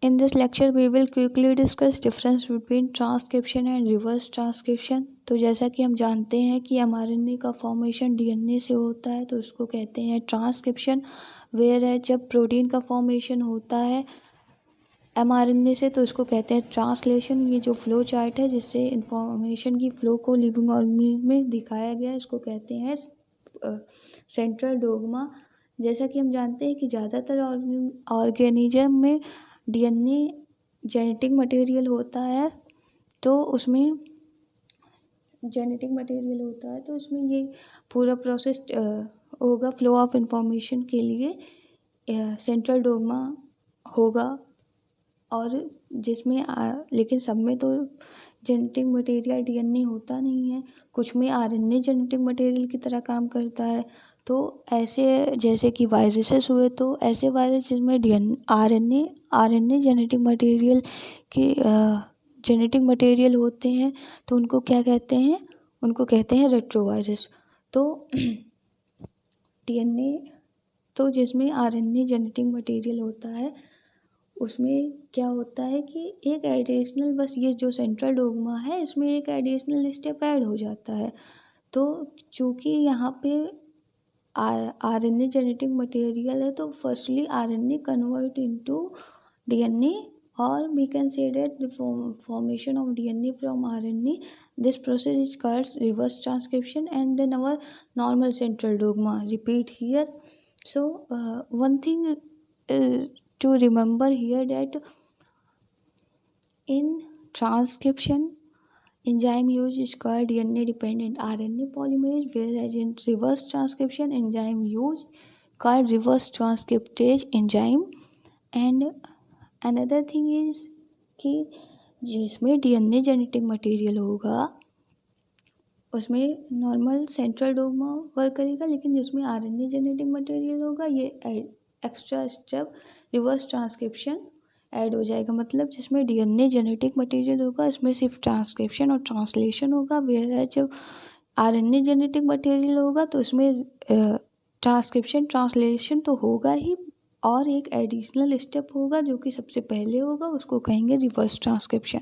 In this lecture we will quickly discuss difference between transcription and reverse transcription। तो जैसा कि हम जानते हैं कि mRNA का फॉर्मेशन DNA से होता है तो उसको कहते हैं ट्रांसक्रिप्शन। वेयर है जब प्रोटीन का फॉर्मेशन होता है mRNA से तो उसको कहते हैं ट्रांसलेशन। ये जो फ्लो चार्ट है जिससे इंफॉर्मेशन की फ़्लो को लिविंग ऑर्गेनिज्म में दिखाया गया है इसको कहते हैं सेंट्रल डोग्मा। जैसा कि हम जानते हैं कि ज़्यादातर ऑर्गेनिज्म में DNA जेनेटिक मटेरियल होता है तो उसमें ये पूरा प्रोसेस होगा फ्लो ऑफ इंफॉर्मेशन के लिए सेंट्रल डोग्मा होगा। और जिसमें लेकिन सब में तो जेनेटिक मटेरियल DNA होता नहीं है, कुछ में RNA जेनेटिक मटेरियल की तरह काम करता है। तो ऐसे जैसे कि वायरसेस हुए तो ऐसे वायरस जिसमें RNA जेनेटिक मटेरियल होते हैं तो उनको क्या कहते हैं, उनको कहते हैं रेट्रोवायरस। तो DNA तो जिसमें RNA जेनेटिक मटेरियल होता है उसमें क्या होता है कि एक एडिशनल, बस ये जो सेंट्रल डोग्मा है इसमें एक एडिशनल स्टेप ऐड हो जाता है। तो चूँकि यहाँ पे RNA जेनेटिक मटेरियल है तो firstly RNA convert into DNA और we can say that the formation of DNA from RNA, this process is called reverse transcription and then our normal central dogma repeat here. So one thing to remember here that in transcription enzyme used is called DNA dependent RNA polymerase, whereas in reverse transcription enzyme used called reverse transcriptase enzyme। and another thing is कि जिसमें DNA genetic material होगा उसमें normal central dogma work करेगा, लेकिन जिसमें RNA genetic material होगा ये extra step reverse transcription add हो जाएगा। मतलब जिसमें DNA जेनेटिक मटेरियल होगा इसमें सिर्फ ट्रांसक्रिप्शन और ट्रांसलेशन होगा, वेयर जब RNA जेनेटिक मटेरियल होगा तो उसमें ट्रांसक्रिप्शन ट्रांसलेशन तो होगा ही और एक एडिशनल स्टेप होगा जो कि सबसे पहले होगा, उसको कहेंगे रिवर्स ट्रांसक्रिप्शन।